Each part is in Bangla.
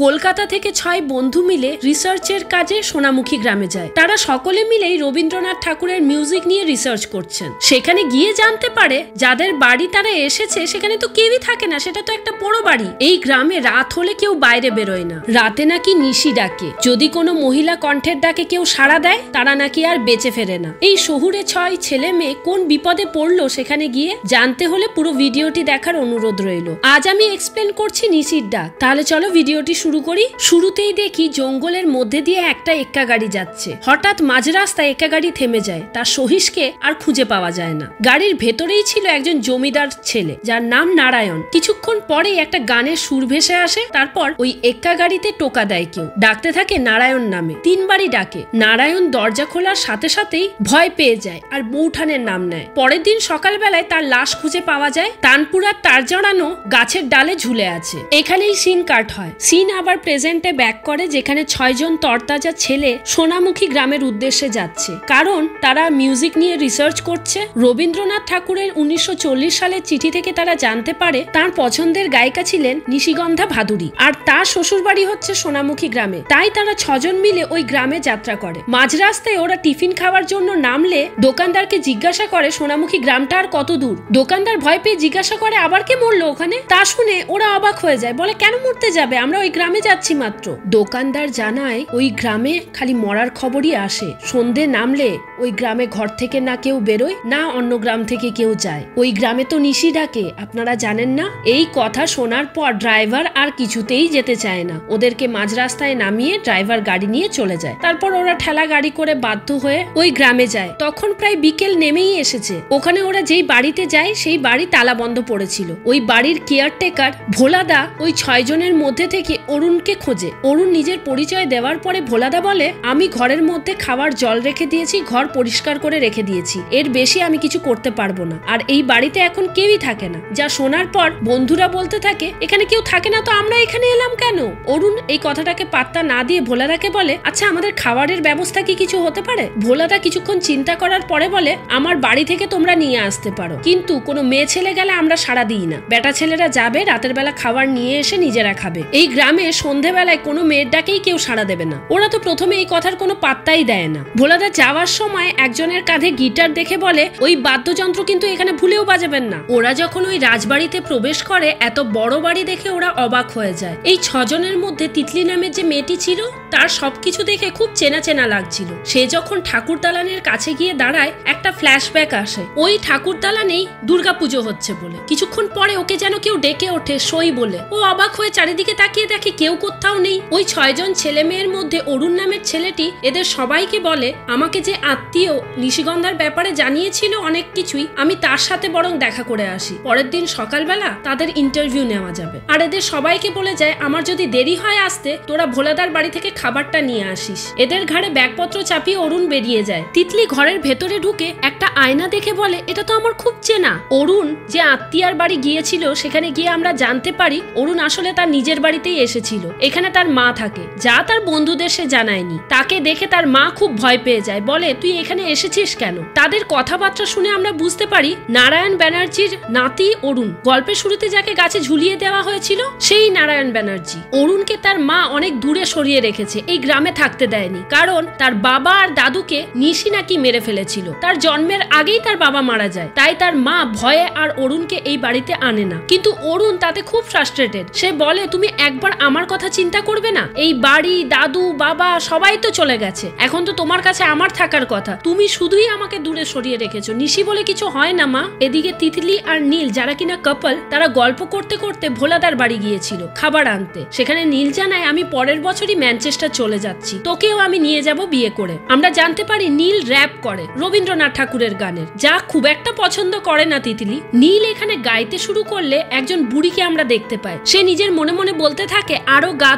কলকাতা থেকে 6 বন্ধু মিলে রিসার্চের কাজে সোনামুখী গ্রামে যায়। তারা সকলে মিলেই রবীন্দ্রনাথ ঠাকুরের মিউজিক নিয়ে রিসার্চ করছেন। সেখানে গিয়ে জানতে পারে যাদের বাড়ি তারা এসেছে সেখানে তো কেউই থাকে না, সেটা তো একটা বড় বাড়ি। এই গ্রামে রাত হলে কেউ বাইরে বেরোয় না, রাতে নাকি নিশি ডাকে। যদি কোনো মহিলা কণ্ঠের ডাকে কেউ সাড়া দেয় তারা নাকি আর বেঁচে ফেরে না। এই শহুরে 6 ছেলে মেয়ে কোন বিপদে পড়লো সেখানে গিয়ে জানতে হলে পুরো ভিডিওটি দেখার অনুরোধ রইল। আজ আমি এক্সপ্লেন করছি নিশির ডাক। তাহলে চলো ভিডিওটি শুরু করি। শুরুতেই দেখি জঙ্গলের মধ্যে দিয়ে একটা এক্কা গাড়ি যাচ্ছে। হঠাৎ মাঝ রাস্তায় এক্কা গাড়ি থেমে যায়। তার সহিসকে আর খুঁজে পাওয়া যায় না। গাড়ির ভেতরেই ছিল একজন জমিদার ছেলে যার নাম নারায়ণ। কিছুক্ষণ পরেই একটা গানের সুর ভেসে আসে। তারপর ওই এক্কা গাড়িতে টোকা দেয় কেউ, ডাকতে থাকে নারায়ণ নামে। 3 বারই ডাকে। নারায়ণ দরজা খোলার সাথে সাথেই ভয় পেয়ে যায় আর বৌঠানের নাম নেয়। পরের দিন সকালবেলায় তার লাশ খুঁজে পাওয়া যায়, তানপুরার তার জড়ানো গাছের ডালে ঝুলে আছে। এখানেই সিন কাট হয়। সিন আবার প্রেজেন্টে ব্যাক করে, যেখানে 6 জন তরতাজা ছেলে সোনামুখী গ্রামের উদ্দেশ্যে যাচ্ছে, কারণ তারা মিউজিক নিয়ে রিসার্চ করছে। রবীন্দ্রনাথ ঠাকুরের 1940 সালের চিঠি থেকে তারা জানতে পারে তার পছন্দের গায়িকা ছিলেন নিশিগন্ধা ভাদুরী, আর তার শ্বশুরবাড়ি হচ্ছে সোনামুখী গ্রামে। তাই তারা 6 জন মিলে ওই গ্রামে যাত্রা করে। মাঝ রাস্তায় ওরা টিফিন খাওয়ার জন্য নামলে দোকানদারকে জিজ্ঞাসা করে সোনামুখী গ্রামটা আর কত দূর। দোকানদার ভয় পেয়ে জিজ্ঞাসা করে আবার কে মরলো ওখানে। তা শুনে ওরা অবাক হয়ে যায়, বলে কেন মরতে যাবে, আমরা ওই গ্রামে যাচ্ছি মাত্র। দোকানদার জানায় ওই গ্রামে খালি মরার খবরই আসে। সন্ধে নামলে ওই গ্রামে ঘর থেকে না কেউ বেরোয়, না অন্য গ্রাম থেকে কেউ যায়। ওই গ্রামে তো নিশি ডাকে, আপনারা জানেন না। এই কথা শোনার পর ড্রাইভার আর কিছুতেই যেতে চায় না। ওদেরকে মাঝ রাস্তায় নামিয়ে ড্রাইভার গাড়ি নিয়ে চলে যায়। তারপর ওরা ঠেলা গাড়ি করে বাধ্য হয়ে ওই গ্রামে যায়। তখন প্রায় বিকেল নেমেই এসেছে। ওখানে ওরা যেই বাড়িতে যায় সেই বাড়ি তালা বন্ধ পড়েছিল। ওই বাড়ির কেয়ারটেকার ভোলাদা ওই 6 জনের মধ্যে থেকে অরুণকে খোঁজে। অরুণ নিজের পরিচয় দেওয়ার পরে ভোলাদা বলে, আমি ঘরের মধ্যে খাবার জল রেখে দিয়েছি, ঘর পরিষ্কার করে রেখে দিয়েছি, এর বেশি আমি কিছু করতে পারবো না। আর এই বাড়িতে এখন কেউই থাকে না। যা শোনার পর বন্ধুরা বলতে থাকে এখানে কেউ থাকে না তো আমরা এখানে এলাম কেন। অরুণ এই কথাটাকে পাত্তা না দিয়ে ভোলাদাকে বলে, আচ্ছা আমাদের খাবারের ব্যবস্থা কি কিছু হতে পারে। ভোলাদা কিছুক্ষণ চিন্তা করার পরে বলে, আমার বাড়ি থেকে তোমরা নিয়ে আসতে পারো, কিন্তু কোনো মেয়ে ছেলে গেলে আমরা সাড়া দিই না। বেটা ছেলেরা যাবে, রাতের বেলা খাবার নিয়ে এসে নিজেরা খাবে। এই গ্রামে সন্ধেবেলায় কোনো মেয়ের ডাকেই কেউ সাড়া দেবে না। ওরা তো প্রথমে এই কথার কোনো পাত্তাই দেয় না। ভোলাদা যাওয়ার সময় একজনের কাঁধে গিটার দেখে বলে, ওই বাদ্যযন্ত্র কিন্তু এখানে ভুলেও বাজাবেন না। ওরা যখন ওই রাজবাড়িতে প্রবেশ করে এত বড় বাড়ি দেখে ওরা অবাক হয়ে যায়। এই 6 জনের মধ্যে তিতলি নামের যে মেয়েটি ছিল তার সবকিছু দেখে খুব চেনা চেনা লাগছিল। সে যখন ঠাকুর দালানের কাছে গিয়ে দাঁড়ায় একটা ফ্ল্যাশব্যাক আসে। ওই ঠাকুর দালানেই দুর্গাপুজো হচ্ছে বলে। কিছুক্ষণ পরে ওকে যেন কেউ ডেকে ওঠে সই বলে। ও অবাক হয়ে চারিদিকে তাকিয়ে দেখে কেউ কোথাও নেই। ওই 6 জন ছেলে মেয়ের মধ্যে অরুণ নামের ছেলেটি এদের সবাইকে বলে, আমাকে যে আত্মীয় নিশিগন্ধার ব্যাপারে জানিয়েছিল অনেক কিছুই, আমি তার সাথে বরং দেখা করে আসি। পরের দিন সকালবেলা তাদের ইন্টারভিউ নেওয়া যাবে। আর এদের সবাইকে বলে যায়, আমার যদি দেরি হয় আসতে তোরা ভোলাদার বাড়ি থেকে খাবারটা নিয়ে আসিস। এদের ঘাড়ে ব্যাগপত্র চাপিয়ে অরুণ বেরিয়ে যায়। তিতলি ঘরের ভেতরে ঢুকে একটা আয়না দেখে বলে, এটা তো আমার খুব চেনা। অরুণ যে আত্মীয়ার বাড়ি গিয়েছিল সেখানে গিয়ে আমরা জানতে পারি অরুণ আসলে তার নিজের বাড়িতেই এসেছিল। এখানে তার মা থাকে, যা তার বন্ধুদের সে জানায়নি। তাকে দেখে তার মা খুব ভয় পেয়ে যায়, বলে তুই এখানে এসেছিস কেন। তাদের কথাবার্তা শুনে আমরা বুঝতে পারি নারায়ণ ব্যানার্জির নাতি অরুণ। গল্পের শুরুতে যাকে গাছে ঝুলিয়ে দেওয়া হয়েছিল সেই নারায়ণ ব্যানার্জি। অরুণকে তার মা অনেক দূরে সরিয়ে রেখেছে, এই গ্রামে থাকতে দেয়নি, কারণ তার বাবা আর দাদুকে নিশি নাকি মেরে ফেলেছিল। তার জন্মের আগেই তার বাবা মারা যায়, তাই তার মা ভয়ে আর অরুণকে এই বাড়িতে আনে না। কিন্তু অরুণ তাতে খুব ফ্রাস্ট্রেটেড। সে বলে, তুমি একবার আমার কথা চিন্তা করবে না? এই বাড়ি, দাদু, বাবা সবাই তো চলে গেছে, এখন তো তোমার কাছে আমার থাকার কথা, তুমি শুধুই আমাকে দূরে সরিয়ে রেখেছো। নিশি বলে কিছু হয় না মা। এদিকে তিতলি আর নীল, যারা কিনা কাপল, তারা গল্প করতে করতে ভোলাদার বাড়ি গিয়েছিল খাবার আনতে। সেখানে নীল জানায়, আমি পরের বছরই ম্যানচেস্টার চলে যাচ্ছি, তোকেও আমি নিয়ে যাব বিয়ে করে। আমরা জানতে পারি নীল র‍্যাপ করে রবীন্দ্রনাথ ঠাকুরের গানের, যা খুব একটা পছন্দ করে না তিতলি। নীল এখানে গাইতে শুরু করলে একজন বুড়িকে আমরা দেখতে পাই। সে নিজের মনে মনে বলতে থাকে, আরো গা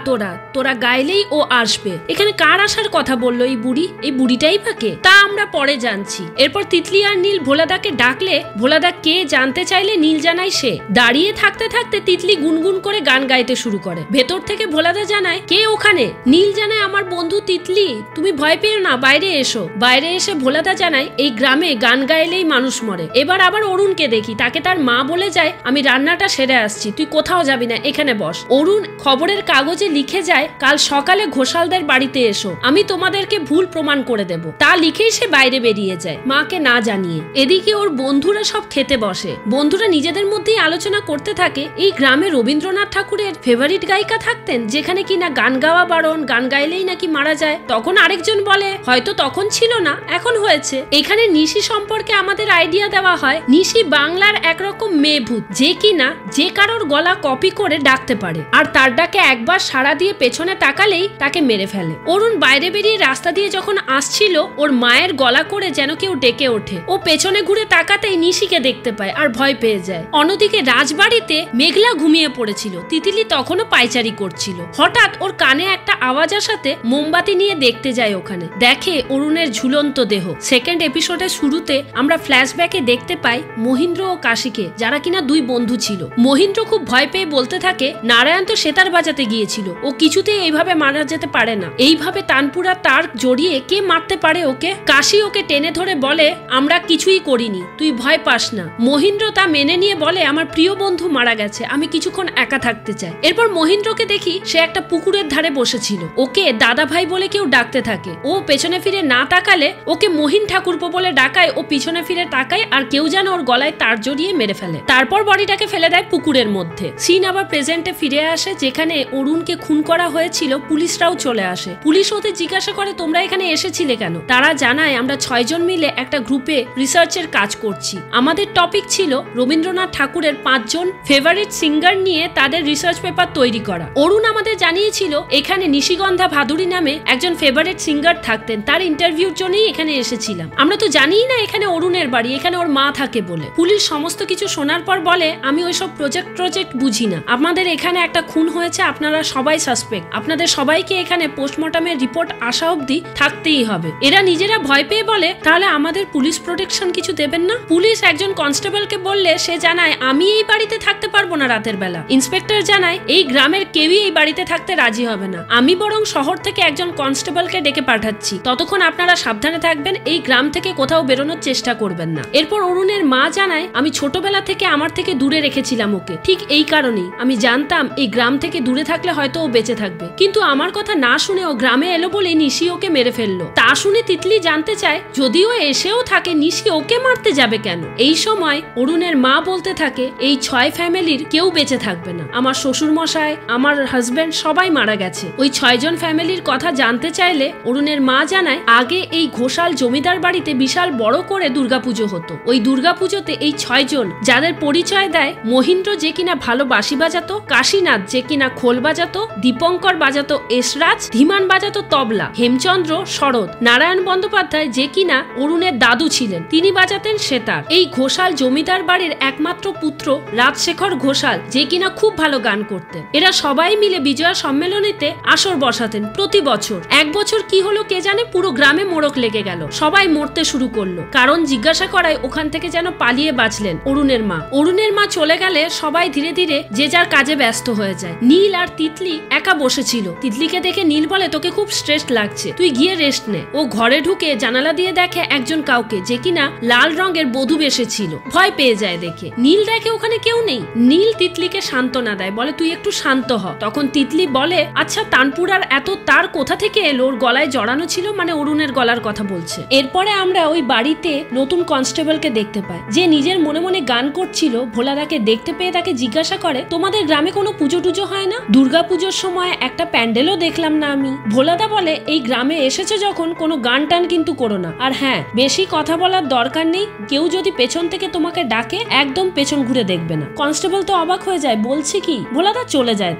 তোরা গাইলেই ও আসবে। এখানে কার আসার কথা বললো এই বুড়ি? এই বুড়িটাই পাকে, তা আমরা পরে জানছি। এরপর তিতলি আর নীল ভোলাদাকে ডাকলে ভোলাদা কে জানতে চাইলে নীল জানায় সে। দাঁড়িয়ে থাকতে থাকতে তিতলি গুনগুন করে গান গাইতে শুরু করে। ভেতর থেকে ভোলাদা জানায়, কে ওখানে? নীল জানায় আমার বন্ধু তিতলি তুমি ভয় পেও না, বাইরে এসো। বাইরে এসে ভোলাদা জানায় এই গ্রামে গান গাইলেই মানুষ মরে। এবার আবার অরুণকে দেখি, তাকে তার মা বলে যায় আমি রান্নাটা সেরে আসছি, তুই কোথাও যাবি না, এখানে বস। অরুণ খবরের কাগজে লিখে যায় কাল সকালে ঘোষালদের বাড়িতে এসো, আমি তোমাদেরকে ভুল প্রমাণ করে দেব। তা লিখেই সে বাইরে বেরিয়ে যায় মাকে না জানিয়ে। এদিকে ওর বন্ধুরা সব খেতে বসে। বন্ধুরা নিজেদের মধ্যেই আলোচনা করতে থাকে এই গ্রামে রবীন্দ্রনাথ ঠাকুরের ফেভারিট গায়িকা থাকতেন, যেখানে কিনা গান গাওয়া বারণ, গান গাইলেই নাকি মারা যায়। তখন আরেকজন বলে হয়তো তখন ছিল না, এখন হয়েছে। এখানে নিশি সম্পর্কে আমাদের আইডিয়া দেওয়া হয় নিশি বাংলার একরকম মেয়ে ভূত, যে কিনা যে কারোর গলা কপি করে ডাকতে পারে, আর তার ডাকে একবার সাড়া দিয়ে পেছনে তাকালেই তাকে মেরে ফেলে। অরুণ বাইরে বেরিয়ে রাস্তা দিয়ে যখন আসছিল ওর মায়ের গলা করে যেন কেউ ডেকে ওঠে। ও পেছনে ঘুরে তাকাতেই নিশিকে দেখতে পায় আর ভয় পেয়ে যায়। অন্যদিকে রাজবাড়িতে মেঘলা ঘুমিয়ে পড়েছিল, তিতিলি তখনও পায়চারি করছিল। হঠাৎ ওর কানে একটা আওয়াজ আসাতে মোমবাতি নিয়ে দেখতে যায়, ওখানে দেখে অরুণের ঝুলন্ত দেহ। সেকেন্ড এপিসোডের শুরুতে আমরা ফ্ল্যাশব্যাকে দেখতে পাই মহিন্দ্র ও কাশীকে, যারা কিনা দুই বন্ধু ছিল। মহিন্দ্র খুব ভয় পেয়ে বলতে থাকে নারায়ণ তো সেতার বাজাতে গিয়েছিল, ও কিছুতেই এইভাবে মারা যেতে পারে না, এইভাবে তানপুরা তার জড়িয়ে কে মারতে পারে ওকে। কাশী ওকে টেনে ধরে বলে আমরা কিছুই করিনি, তুই ভয় পাস না। মহিন্দ্র তা মেনে নিয়ে বলে আমার প্রিয় বন্ধু মারা গেছে, আমি কিছুক্ষণ একা থাকতে চাই। এরপর মহিন্দ্রকে দেখি সে একটা পুকুরের ধারে বসেছিল, ওকে দাদা ভাই বলে কেউ ডাকতে থাকে। ও পেছনে ফিরে না তাকালে ওকে মহিন ঠাকুরপো বলে ডাকায়, ও পিছনে ফিরে তাকায় আর কেউ যেন ওর গলায় তার জড়িয়ে মেরে ফেলে। তারপর বডিটাকে ফেলে দেয় পুকুরের মধ্যে। সিন আবার প্রেজেন্টে ফিরে আসে, যেখানে অরুণকে খুন করা হয়েছিল। পুলিশরাও চলে আসে। পুলিশ ওদের জিজ্ঞাসা করে তোমরা এখানে এসেছিলে কেন? তারা জানায় আমরা 6 জন মিলে একটা গ্রুপে রিসার্চের কাজ করছি। আমাদের টপিক ছিল রবীন্দ্রনাথ ঠাকুরের 5 জন ফেভারিট সিঙ্গার নিয়ে তাদের রিসার্চ পেপার তৈরি করা। অরুণ আমাদের জানিয়েছিল এখানে নিশিগন্ধা ভাদুরী নামে একজন ফেভারিট সিঙ্গার থাকতেন, তার ইন্টারভিউর জন্যই এখানে এসেছিলাম। আমরা তো জানিই না এখানে অরুণের বাড়ি, এখানে ওর মা থাকে বলে। পুলিশ সমস্ত কিছু শোনার পর বলে আমি ওইসব প্রজেক্ট বুঝি না, আমাদের এখানে একটা খুন হয়েছে, আপনারা সবাই সাসপেক্ট, আপনাদের সবাইকে এখানে পোস্টমর্টমের রিপোর্ট আসা অবধি থাকতেই হবে। এরা নিজেরা ভয় পেয়ে বলে তাহলে আমাদের পুলিশ প্রোটেকশন কিছু দেবেন না? পুলিশ একজন কনস্টেবলকে বললে সে জানায় আমি এই বাড়িতে থাকতে পারবো না রাতের বেলা। ইন্সপেক্টর জানায় এই গ্রামের কেউই এই বাড়িতে থাকতে রাজি হবে না, আমি বরং শহর থেকে একজন কনস্টেবলকে ডেকে পাঠাচ্ছি, ততক্ষণ আপনারা সাবধানে থাকবেন, এই গ্রাম থেকে কোথাও বেরোনোর চেষ্টা করবেন না। এরপর অরুণের মা জানায় আমি ছোটবেলা থেকে আমার থেকে দূরে রেখেছিলাম ওকে, ঠিক এই কারণেই আমি জানতাম এই গ্রাম থেকে দূরে থাকলে হয়তো ও বেঁচে থাকবে, কিন্তু আমার কথা না শুনে ও গ্রামে এলো বলে নিশি ওকে মেরে ফেললো। তা শুনে তিতলি জানতে চায় যদিও এসেও থাকে নিশি ওকে মারতে যাবে কেন? এই সময় অরুণের মা বলতে থাকে এই 6 ফ্যামিলির কেউ বেঁচে থাকবে না, আমার শ্বশুর মশাই, আমার হাজবেন্ড সবাই মারা গেছে। ওই 6 জন ফ্যামিলির কথা জানতে চাইলে অরুণের মা জানায় আগে এই ঘোষাল জমিদার বাড়িতে বিশাল বড় করে দুর্গাপুজো হতো। ওই দুর্গাপুজোতে এই 6 জন যাদের পরিচয় দেয় মহিন্দ্র যে কিনা ভালো বাঁশি বাজাতো, কাশীনাথ যে কিনা খোল বাজাতো, দীপঙ্কর বাজাতো এসরাজ, ধীমান বাজাতো তবলা, হেমচন্দ্র শরৎ, নারায়ণ বন্দ্যোপাধ্যায় যে কিনা অরুণের দাদু ছিলেন তিনি বাজাতেন সেতার। এই ঘোষাল জমিদার বাড়ির একমাত্র পুত্র রাজশেখর ঘোষাল যে কিনা খুব ভালো গান করতেন। এরা সবাই মিলে বিজয়া সম্মেলনীতে আসর বসাতেন প্রতি বছর। এক বছর কি হলো কে জানে, পুরো গ্রামে মোড়ক লেগে গেল, সবাই মরতে শুরু করলো। কারণ জিজ্ঞাসা করায় ওখান থেকে যেন পালিয়ে বাঁচলেন অরুণের মা। অরুণের মা চলে গেলে সবাই ধীরে ধীরে যে যার কাজে ব্যস্ত হয়ে যায়। নীল আর তিতলি একা বসেছিল। তিতলিকে দেখে নীল বলে তোকে খুব স্ট্রেস লাগছে, তুই গিয়ে রেস্ট নে। ও ঘরে ঢুকে জানালা দিয়ে দেখে একজন কাউকে যে কিনা লাল রঙের বধূ বেশে ছিল। ভয় পেয়ে যায় দেখে। নীল দেখে ওখানে কেউ নেই। নীল তিতলিকে সান্ত্বনা দেয়, বলে তুই একটু শান্ত হ। তখন তিতলি বলে আচ্ছা তানপুরার এত তার কোথা থেকে এলো? ওর গলায় জড়ানো ছিল, মানে অরুণের গলার কথা বলছে। এরপরে আমরা ওই বাড়িতে নতুন কনস্টেবলকে দেখতে পাই, যে নিজের মনে মনে গান করছিল। ভোলাদাকে দেখতে পেয়ে তাকে জিজ্ঞাসা করে তোমাদের গ্রামে কোনো পুজো টুজো হয় না? দুর্গা পুজোর সময় একটা প্যান্ডেলও দেখলাম না আমি। ভোলাদা বলে এই গ্রামে এসেছে যখন কোনো গান টান কিন্তু করো না, আর হ্যাঁ বেশি কথা বলার দরকার নেই, কেউ যদি পেছন থেকে তোমাকে ডাকে একদম পেছন ঘুরে দেখবে না। কনস্টেবল তো অবাক হয়ে যায়, বলছে কি? ভোলাদা চলে যায়।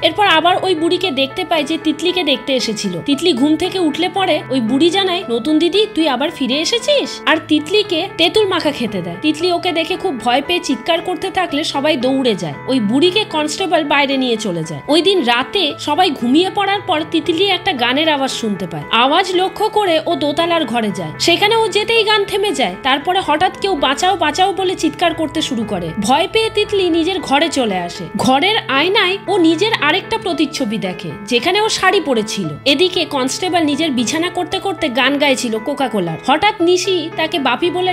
এরপর আবার ওই বুড়িকে দেখতে পাই যে তিতলিকে দেখতে এসেছিল। তিতলি ঘুম থেকে উঠলে পরে ওই বুড়ি জানায় নতুন দিদি তুই আবার ফিরে এসেছিস, আর তিতলিকে তেঁতুল মাখা খেতে দেয়। তিতলি ওকে দেখে খুব ভয় পেয়ে চিৎকার করতে থাকলে সবাই দৌড়ে যায়। ওই বুড়িকে কনস্টেবল বাইরে নিয়ে চলে যায়। ওই দিন রাতে সবাই ঘুমিয়ে পড়ার পর তিতলি একটা গানের আওয়াজ শুনতে পায়। আওয়াজ লক্ষ্য করে ও দোতলার ঘরে যায়। সেখানে ও যেতেই গান থেমে যায়। তারপরে হঠাৎ কেউ বাঁচাও বাঁচাও বলে চিৎকার করতে শুরু করে। ভয় পেয়ে তিতলি নিজের ঘরে চলে আসে। ঘরের আয়নায় ও নিজের আরেকটা প্রতিচ্ছবি দেখে, যেখানে ও শাড়ি পরেছিল। এদিকে কনস্টেবল নিজের বিছানা করতে করতে গান গাইছিল কোকা কোলার। হঠাৎ নিশি তাকে বাপি বলে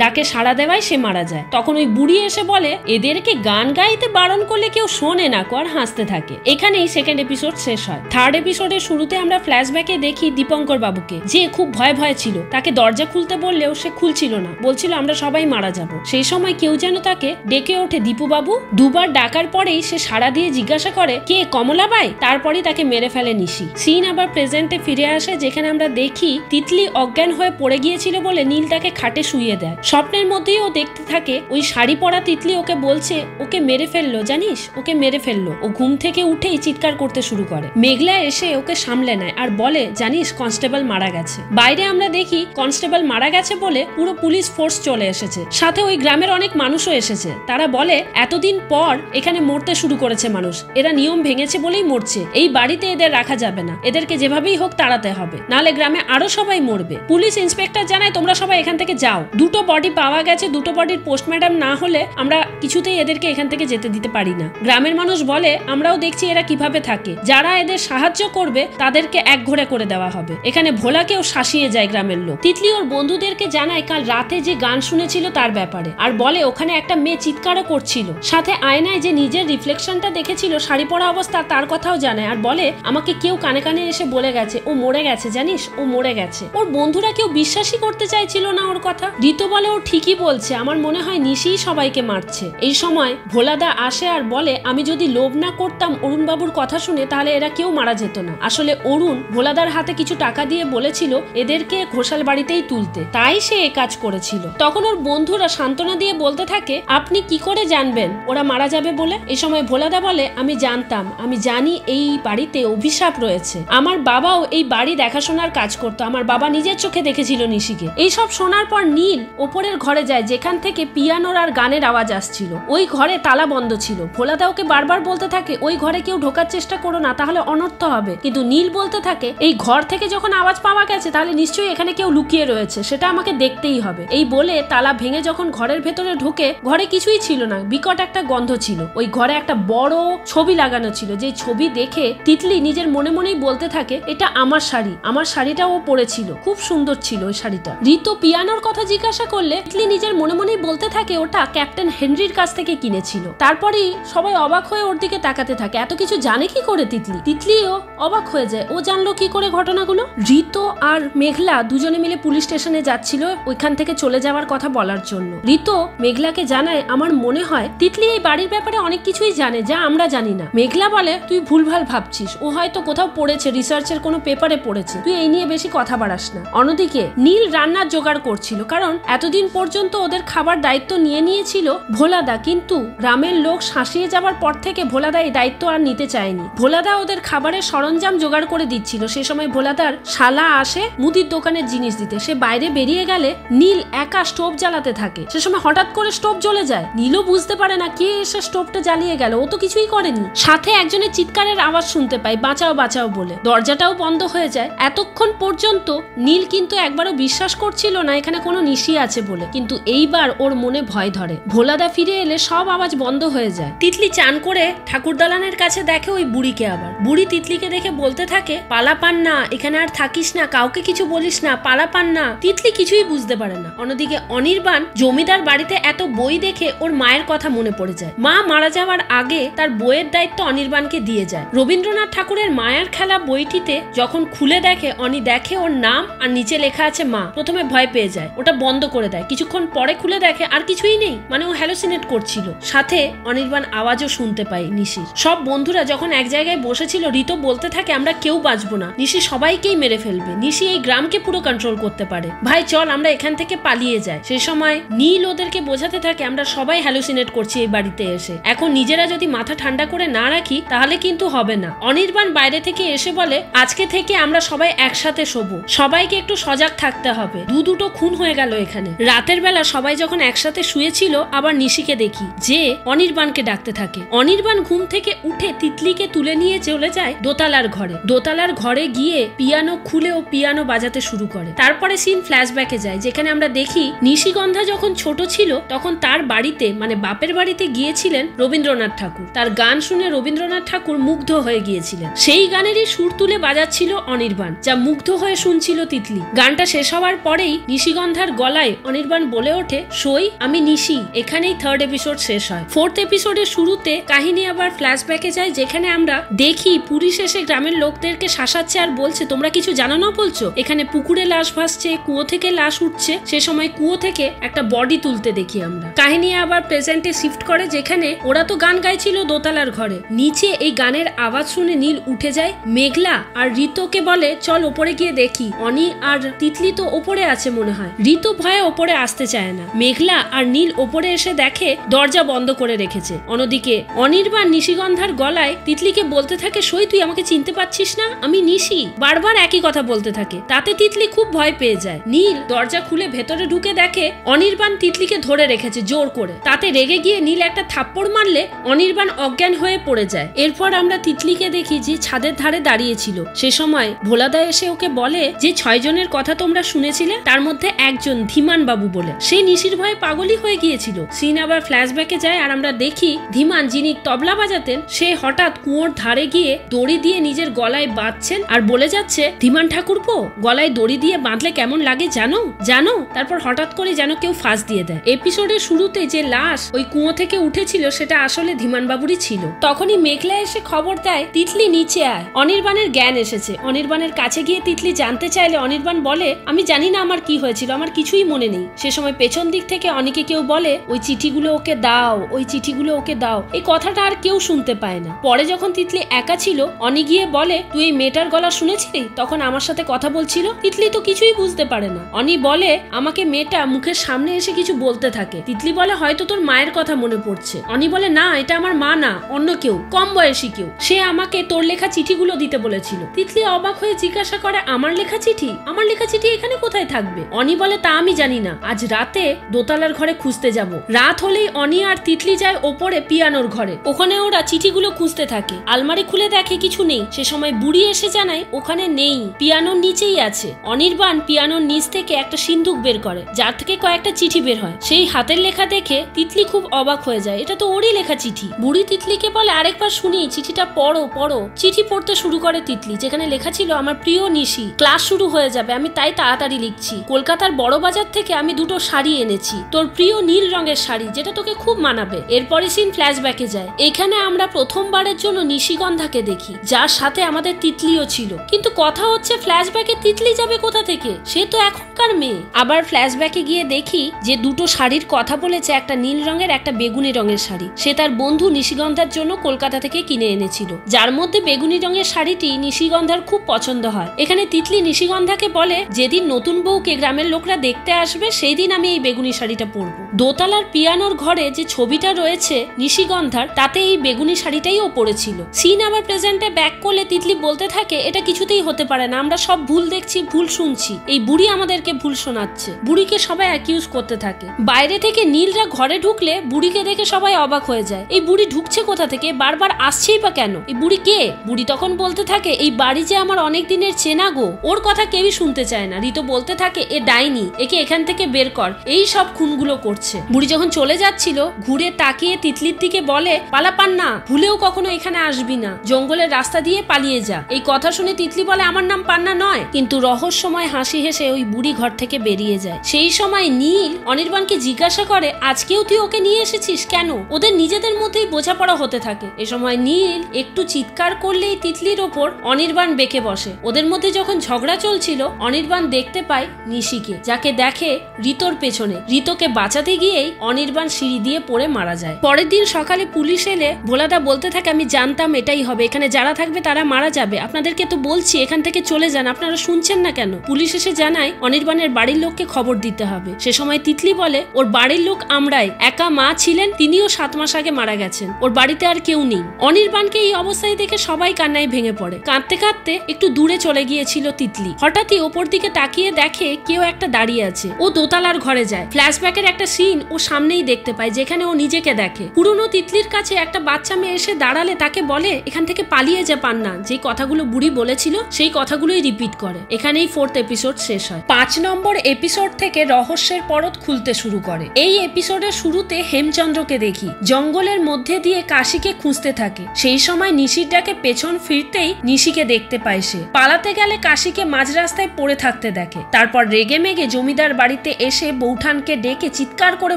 ডাকে সাড়া দেওয়ায় সে মারা যায়। তখন ওই বুড়ি এসে বলে এদেরকে গান গাইতে বারণ করলে কেউ শোনে না, আর হাসতে থাকে। এখানেই সেকেন্ড এপিসোড শেষ হয়। থার্ড এপিসোডের শুরুতে আমরা ফ্ল্যাশব্যাকে দেখি দীপঙ্কর বাবুকে, যে খুব ভয়ে ছিল। তাকে দরজা খুলতে বললেও সে খুলছিল না, বলছিল আমরা সবাই মারা যাব। সেই সময় কেউ যেন তাকে ডেকে ওঠে দীপু বাবু। দুবার ডাকার পরেই সে সাড়া দিয়ে জিজ্ঞাসা করে কে, কমলাবাই? তারপরই তাকে মেরে ফেলে নিশি। সিন আবার প্রেজেন্টে ফিরে আসে, যেখানে আমরা দেখি তিতলি অজ্ঞান হয়ে পড়ে গিয়েছিল বলে নীল তাকে খাটে শুইয়ে দেয়। স্বপ্নের মধ্যেই ও দেখতে থাকে ওই শাড়ি পরা তিতলি ওকে বলছে ওকে মেরে ফেললো, জানিস, ওকে মেরে ফেললো। ও ঘুম থেকে উঠেই চিৎকার করতে শুরু করে। মেঘলা এসে ওকে সামলে নেয় আর বলে জানিস কনস্টেবল মারা গেছে। বাইরে আমরা দেখি কনস্টেবল মারা গেছে বলে পুরো পুলিশ ফোর্স চলে এসেছে, সাথে ওই গ্রামের অনেক মানুষও এসেছে। তারা বলে এতদিন পর এখানে মরতে শুরু করেছে মানুষ, এরা নিয়ম ভেঙেছে বলেই মরছে। এই বাড়িতে এদের রাখা যাবে না, এদেরকে যেভাবেই হোক তাড়াতে হবে, নাহলে গ্রামে আরো সবাই মরবে। পুলিশ ইন্সপেক্টর জানায় তোমরা সবাই এখান থেকে যাও। দুটো বডি পাওয়া গেছে, দুটো বডির পোস্টমর্টম না হলে আমরা কিছুতেই এদেরকে এখান থেকে যেতে দিতে পারি না। গ্রামের মানুষ বলে আমরাও দেখছি এরা কিভাবে থাকে, যারা এদের সাহায্য করবে তাদেরকে একঘরে করে দেওয়া হবে। এখানে ভোলাকেও শাসিয়ে যায় গ্রামের লোক। তিতলি ওর বন্ধুদেরকে জানায় কাল রাতে যে গান শুনেছিল তার ব্যাপারে, আর বলে ওখানে একটা মেয়ে চিৎকারও করছিল। সাথে আয়নায় যে নিজের রিফ্লেকশনটা দেখেছিল শাড়ি পরা অবস্থা তার কথাও জানায়, আর বলে আমাকে কেউ কানে কানে এসে বলে গেছে ও মরে গেছে, জানিস, ও মরে গেছে। ওর বন্ধুরা কেউ বিশ্বাসই করতে চাইছিল না ওর কথা। ঋতু বলে ও ঠিকই বলছে, আমার মনে হয় নিশিই সবাইকে মারছে। এই সময় ভোলাদা আসে আর বলে আমি যদি লোভ না করতাম অরুণ বাবুর কথা শুনে তাহলে এরা কেউ মারা যেত না। আসলে অরুণ ভোলাদার হাতে কিছু টাকা দিয়ে বলেছিল এদেরকে ঘোষাল বাড়িতেই তুলতে, তাই সে এ কাজ করেছিল। তখন ওর বন্ধুরা সান্ত্বনা দিয়ে বলতে থাকে আপনি কি করে জানবেন ওরা মারা যাবে বলে? এই সময় ভোলাদা বলে আমি জানতাম, আমি জানি এই বাড়িতে অভিশাপ রয়েছে। আমার বাবাও এই বাড়ি দেখাশোনার কাজ করতো, আমার বাবা নিজের চোখে দেখেছিল নিশিকে। এইসব শোনার পর নীল ওপরের ঘরে যায় যেখান থেকে পিয়ানোর আর গানের আওয়াজ আসছিল। ওই ঘরে তালা বন্ধ ছিল। ভোলাদা ওকে বারবার বলতে থাকে ওই ঘরে কেউ ঢোকার চেষ্টা করো না, তাহলে অনর্থ হবে। কিন্তু নীল বলতে থাকে এই ঘর থেকে যখন আওয়াজ পাওয়া গেছে তাহলে নিশ্চয়ই এখানে কেউ লুকিয়ে রয়েছে, সেটা আমাকে দেখতেই হবে। এই বলে তালা ভেঙে যখন ঘরের ভেতরে ঢোকে ঘরে কিছুই ছিল না, বিকট একটা গন্ধ ছিল। ওই ঘরে একটা বড় ছবি লাগানো ছিল, যে ছবি দেখে তিতলি নিজের মনে মনেই বলতে থাকে এটা আমার শাড়ি, আমার শাড়িটা ও পরেছিল, খুব সুন্দর ছিল ওই শাড়িটা। ঋতু পিয়ানোর কথা জিজ্ঞাসা করলে তিতলি নিজের মনে মনেই বলতে থাকে ওটা ক্যাপ্টেন হেনরির কাছ থেকে কিনেছিল। তারপরেই সবাই অবাক হয়ে ওর দিকে তাকাতে থাকে, এত কিছু জানে কি করে তিতলি? তিতলিও অবাক হয়ে যায়, ও জানলো কি করে ঘটনাগুলো? ঋতু আর মেঘলা দুজনে মিলে পুলিশ স্টেশনে যাচ্ছিল ওইখান থেকে চলে যাওয়ার কথা বলার জন্য। ঋতু মেঘলাকে জানায় আমার মনে হয় তিতলি এই বাড়ির ব্যাপারে অনেক কিছুই জানে যা আমরা জানি না। মেঘলা বলে তুই ভুলভাল ভাবছিস, ও হয়তো কোথাও পড়েছে, রিসার্চের কোনো পেপারে পড়েছে, তুই এই নিয়ে বেশি কথা বাড়াস না। অন্যদিকে নীল রান্নার জোগাড় করছিল, কারণ এতদিন পর্যন্ত ওদের খাবার দায়িত্ব নিয়ে নিয়েছিল ভোলাদা, কিন্তু গ্রামের লোক শাসিয়ে যাবার পর থেকে ভোলাদা এই দায়িত্ব আর নিতে চায়নি। ভোলাদা ওদের খাবারের সরঞ্জাম জোগাড় করে দিচ্ছিল। সে সময় ভোলাদার শালা আসে মুদির দোকানের জিনিস দিতে। সে বাইরে বেরিয়ে গেলে নীল একা স্টোভ জ্বালাতে থাকে। সে সময় হঠাৎ করে স্টোভ জ্বলে যায়। নীলও বুঝতে পারে না কে এসে স্টোভটা জ্বালিয়ে গেল, ও তো কিছুই করেনি। সাথে একজনের চিৎকারের আওয়াজ শুনতে পাই বাঁচাও বাঁচাও বলে, দরজাটাও বন্ধ হয়ে যায়। এতক্ষণ পর্যন্ত নীল কিন্তু একবারও বিশ্বাস করছিল না এখানে কোনো নিশি আছে বলে, কিন্তু এইবার ওর মনে ভয় ধরে। ভোলাদা ফিরে এলে সব আওয়াজ বন্ধ হয়ে যায়। তিতলি চান করে ঠাকুর দালানের কাছে দেখে ওই বুড়িকে। আবার বুড়ি তিতলিকে দেখে বলতে থাকে পালা পান না, এখানে আর থাকিস না, কাউকে কিছু বলিস না, পালা পান না। তিতলি কিছুই বুঝতে পারে না। অন্যদিকে অনির্বাণ জমিদার বাড়িতে এত বই দেখে ওর মায়ের কথা মনে পড়ে যায়। মা মারা যাওয়ার আগে তার বইয়ের দায়িত্ব অনির্বাণকে দিয়ে যায়। রবীন্দ্রনাথ ঠাকুরের মায়ার খেলা বইটিতে যখন খুলে দেখে দেখে ওর নাম আর নিচে লেখা আছে মা, প্রথমে ভয় পেয়ে যায়, ওটা বন্ধ করে দেয়। কিছুক্ষণ পরে খুলে দেখে আর কিছুই নেই, মানে ও হ্যালোসিনেট করছিল। সাথে অনির্বাণ আওয়াজও শুনতে পায় নিশির। সব বন্ধুরা যখন এক জায়গায় বসেছিল ঋতু বলতে থাকে আমরা কেউ বাঁচবো না, নিশি সবাইকেই মেরে ফেলবে, নিশি এই গ্রামকে পুরো কন্ট্রোল করতে পারে, ভাই চল আমরা এখান থেকে পালিয়ে যাই। সেই সময় নীল ওদেরকে বোঝাতে থাকে আমরা সবাই হ্যালোসিনেট করছি এই বাড়িতে এসে, এখন নিজেরা যদি মাথা ঠান্ডা করে না রাখি তাহলে কিন্তু হবে না। অনির্বাণ বাইরে থেকে এসে বলে আজকে থেকে আমরা সবাই একসাথে শোবো, সবাইকে একটু সজাগ থাকতে হবে, দুটো খুন হয়ে গেল এখানে। রাতের বেলা সবাই যখন একসাথে শুয়েছিল আবার নিশিকে দেখি যে অনির্বাণকে ডাকতে থাকে। অনির্বাণ ঘুম থেকে উঠে তিতলিকে তুলে নিয়ে চলে যায় দোতলার ঘরে। দোতলার ঘরে গিয়ে পিয়ানো খুলে ও পিয়ানো বাজাতে শুরু করে। তারপরে সিন ফ্ল্যাশব্যাকে যায়, যেখানে আমরা দেখি নিশিগন্ধা যখন ছোট ছিল তখন তার বাড়িতে মানে বাপের বাড়িতে গিয়েছিলেন রবীন্দ্রনাথ ঠাকুর। তার গান শুনে রবীন্দ্রনাথ ঠাকুর মুগ্ধ হয়ে গিয়েছিলেন। সেই গানেরই সুর তুলে বাজাচ্ছিল অনির্বাণ, যা মুগ্ধ হয়ে শুনছিল তিতলি। গানটা শেষ হওয়ার পরেই নিশিগন্ধার গলায় অনির্বাণ বলে ওঠে, সই আমি নিশি। এখানেই 3rd এপিসোড শেষ হয়। 4th এপিসোডের শুরুতে কাহিনী আবার ফ্ল্যাশব্যাকে যায়, যেখানে আমরা দেখি পুলিশ এসে গ্রামের লোকদেরকে শাসাচ্ছে আর বলছে, তোমরা কিছু জানো না বলছো, এখানে পুকুরে লাশ ভাসছে, কুয়ো থেকে লাশ উঠছে। সে সময় কুয়ো থেকে একটা বডি তুলতে দেখি আমরা। কাহিনী আবার প্রেজেন্টে শিফট করে, যেখানে ওরা তো গান গাইছিল দোতলার ঘরে। নিচে এই গানের আওয়াজ শুনে নীল উঠে যায়। মেঘলা আর ঋতুকে বলে, চল ওপরে গিয়ে দেখি। অনি আর তিতলি তো ওপরে আছে মনে হয়। ঋতু ভয়ে ওপরে আসতে চায় না। মেঘলা আর নীল ওপরে এসে দেখে দরজা বন্ধ করে রেখেছে। অন্যদিকে অনির্বাণ নিশিগন্ধার গলায় তিতলিকে বলতে থাকে, সই তুই আমাকে চিনতে পারছিস না, আমি নিশি। বারবার একই কথা বলতে থাকে। তাতে তিতলি খুব ভয় পেয়ে যায়। নীল দরজা খুলে ভেতরে ঢুকে দেখে অনির্বাণ তিতলিকে ধরে রেখেছে জোর করে। তাতে রেগে গিয়ে নীল একটা থাপ্পড় মারলে অনির্বাণ অজ্ঞান হয়ে পড়ে যায়। এরপর আমরা তিতলিকে দেখি যে ছাদের ধারে দাঁড়িয়েছিল। সে সময় ভোলাদা এসে ওকে বলে যে 6 জনের কথা তোমরা শুনেছিলে, তার মধ্যে একজন ধীমান বাবু বলে। সে নিশির ভয়ে পাগলই হয়ে গিয়েছিল। সিন আবার ফ্ল্যাশব্যাকে যায় আর আমরা দেখি ধীমান, যিনি তবলা বাজাতেন, সে হঠাৎ কুয়োর ধারে গিয়ে দড়ি দিয়ে নিজের গলায় বাঁধছেন আর বলে যাচ্ছে, ধীমান ঠাকুরপো, গলায় দড়ি দিয়ে বাঁধলে কেমন লাগে জানো জানো। তারপর হঠাৎ করে যেন কেউ ফাঁস দিয়ে দেয়। এপিসোডের শুরুতে যে লাশ ওই কুয়ো থেকে উঠেছিল সেটা আসলে ধীমান বাবুরই ছিল। তখনই মেঘলা এসে খবর দেয়, তিতলি নিচে আয়, অনির্বাণের জ্ঞান এসেছে। অনির্বাণের কাছে গিয়ে তিতলি জানতে চাইলে অনির্বাণ বলে, আমি জানি না আমার কি হয়েছিল, আমার কিছুই মনে নেই। সে সময় পেছন দিক থেকে অনেকে কেউ বলে, ওই চিঠিগুলো ওকে দাও, ওই চিঠিগুলো ওকে দাও। এই কথাটা আর কেউ শুনতে পায় না। পরে যখন তিতলি একা ছিল, অনি গিয়ে বলে, তুই এই মেয়েটার গলা শুনেছিলি, তখন আমার সাথে কথা বলছিল। তিতলি তো কিছুই বুঝতে পারে না। অনি বলে, আমাকে মেয়েটা মুখের সামনে এসে কিছু বলতে থাকে। তিতলি বলে, হয়তো তোর মায়ের কথা মনে পড়ছে। অনি বলে, না, এটা আমার মা না, অন্য কেউ, কম বয়সী কেউ। সে আমাকে তোর লেখা চিঠিগুলো দিতে বলেছিল। তিতলি অবাক হয়ে জিজ্ঞাসা করে, আমার লেখা চিঠি? আমার লেখা চিঠি এখানে কোথায় থাকবে? অনি বলে, তা আমি জানি না, আজ রাতে দোতলার ঘরে খুঁজতে যাব। রাত হলেই অনি আর তিতলি যায় ওপরে পিয়ানোর ঘরে। ওখানে ওরা চিঠিগুলো খুঁজতে থাকে। আলমারি খুলে দেখে কিছু নেই। সে সময় বুড়ি এসে জানায় ওখানে নেই, পিয়ানোর নিচেই আছে। অনির্বাণ পিয়ানোর নিচ থেকে একটা সিন্দুক বের করে, যার থেকে কয়েকটা চিঠি বের হয়। সেই হাতের লেখা দেখে তিতলি খুব অবাক হয়ে যায়, এটা তো ওরই লেখা চিঠি। বুড়ি তিতলিকে বলে, আরেকবার শুনি, চিঠিটা পড়ো পড়ো। চিঠি পড়তে শুরু করে তিতলি, যেখানে লেখা ছিল, আমার প্রিয় নিশি, ক্লাস শুরু হয়ে যাবে, আমি তাই তাড়াতাড়ি লিখছি। কলকাতার বড় বাজার থেকে আমি 2টো শাড়ি এনেছি, তোর প্রিয় নীল রঙের শাড়ি, যেটা তোকে খুব মানাবে। এরপরে সিন ফ্ল্যাশব্যাকে যায়। এখানে আমরা প্রথমবারের জন্য নিশিগন্ধাকে দেখি, যার সাথে আমাদের তিতলিও ছিল। কিন্তু কথা হচ্ছে, ফ্ল্যাশব্যাকে তিতলি যাবে কোথা থেকে? সে তো এখনকার মেয়ে। আবার ফ্ল্যাশব্যাকে গিয়ে দেখি যে 2টো শাড়ির কথা বলেছে, একটা নীল রঙের, একটা বেগুনি রঙের শাড়ি। সে তার বন্ধু নিশিগন্ধার জন্য কলকাতা থেকে কিনে এনেছিল, যার মধ্যে বেগুনি রঙের শাড়িটি নিশিগন্ধার খুব পছন্দ হয়। এখানে তিতলি নিশিগন্ধাকে বলে, যেদিন নতুন বউকে গ্রামের লোকরা দেখতে আসবে, সেই দিন আমি এই বেগুনি শাড়িটা পরবো। দোতলার পিয়ানোর ঘরে যে ছবিটা রয়েছে নিশিগন্ধার, তাতে এই বেগুনি শাড়িটাই ও পরেছিল। সিন আবার প্রেজেন্টে ব্যাক করলে তিতলি বলতে থাকে, এটা কিছুতেই হতে পারে না, আমরা সব ভুল দেখছি, ভুল শুনছি, এই বুড়ি আমাদেরকে ভুল শোনাচ্ছে। বুড়িকে সবাই অ্যাকিউজ করতে থাকে। বাইরে থেকে নীলরা ঘরে ঢুকলে বুড়িকে দেখে সবাই অবাক হয়ে যায়, এই বুড়ি ঢুকছে কোথা থেকে, বারবার আসছেই বা কেন, এই বুড়ি কে? বুড়ি তখন বলতে থাকে, এই বাড়ি যে আমার অনেক দিনের চেনা গো। ওর কথা কেউই শুনতে চায় না। ঋতু বলতে থাকে, এ ডাইনি, একে এখান থেকে বের কর, এই সব খুনগুলো করছে। বুড়ি যখন চলে যাচ্ছিল, ঘুরে তাকিয়ে তিতলির দিকে বলে, পালাপান না, ভুলেও কখনো এখানে আসবি না, জঙ্গলের রাস্তা দিয়ে পালিয়ে যা। এই কথা শুনে তিতলি বলে, আমার নাম পান্না নয়। কিন্তু রহস্যময় হাসি হেসে ওই বুড়ি ঘর থেকে বেরিয়ে যায়। সেই সময় নীল অনির্বাণকে জিজ্ঞাসা করে, আজকেও তুই ওকে নিয়ে এসেছিস কেন? ওদের নিজেদের মধ্যেই বোঝাপড়া হতে থাকে। এ সময় নীল একটু চিৎকার করলেই তিতলির ওপর অনির্বাণ বেঁকে বসে। ওদের মধ্যে যখন ঝগড়া চলছিল, অনির্বাণ দেখতে পায় নিশিকে, যাকে দেখে ঋতোর পেছনে। ঋতোকে বাঁচাতে গিয়েই অনির্বাণ সিঁড়ি দিয়ে পড়ে মারা যায়। পরের দিন সকালে পুলিশ এলে ভোলাদা বলতে থাকে, আমি জানতাম এটাই হবে, এখানে যারা থাকবে তারা মারা যাবে, আপনাদেরকে তো বলছি এখান থেকে চলে যান, আপনারা শুনছেন না কেন? পুলিশ এসে জানায় অনির্বাণের বাড়ির লোককে খবর দিতে হবে। সে সময় তিতলি বলে, ওর বাড়ির লোক আমরাই, একা মা ছিলেন, তিনিও 7 মাস আগে মারা গেছেন, ওর বাড়িতে আর কেউ নেই। অনির্বাণকে এই অবস্থায় দেখে সবাই কান্নায় ভেঙে পড়ে। কাঁদতে কাঁদতে একটু দূরে চলে গিয়েছিল তিতলি। হঠাৎই ওপর দিকে তাকিয়ে দেখে কেউ একটা দাঁড়িয়ে আছে। ও দোতলার ঘরে যায়। ফ্ল্যাশব্যাকের একটা সিন ও সামনেই দেখতে পায়, যেখানে ও নিজেকে দেখে। পুরনো তিতলির কাছে একটা বাচ্চা মেয়ে এসে দাঁড়ালে তাকে বলে এখান থেকে পালিয়ে যা পান্না। যেই কথাগুলো বুড়ি বলেছিল সেই কথাগুলোই রিপিট করে। এখানেই 4th এপিসোড শেষ হয়। 5 নম্বর এপিসোড থেকে রহস্যের পরত খুলতে শুরু করে। এই এপিসোডের শুরুতে হেমচন্দ্রকে দেখি জঙ্গলের মধ্যে দিয়ে কাশিকে খুঁজতে থাকে। সেই সময় নিশির ডাকে পেছন ফিরতেই নিশিকে দেখতে পায়। সে পালাতে গেলে কাশিকে মাঝ রাস্তায় পড়ে থাকতে দেখে। তারপর রেগে মেগে জমিদার বাড়িতে এসে বৌঠানকে ডেকে চিৎকার করে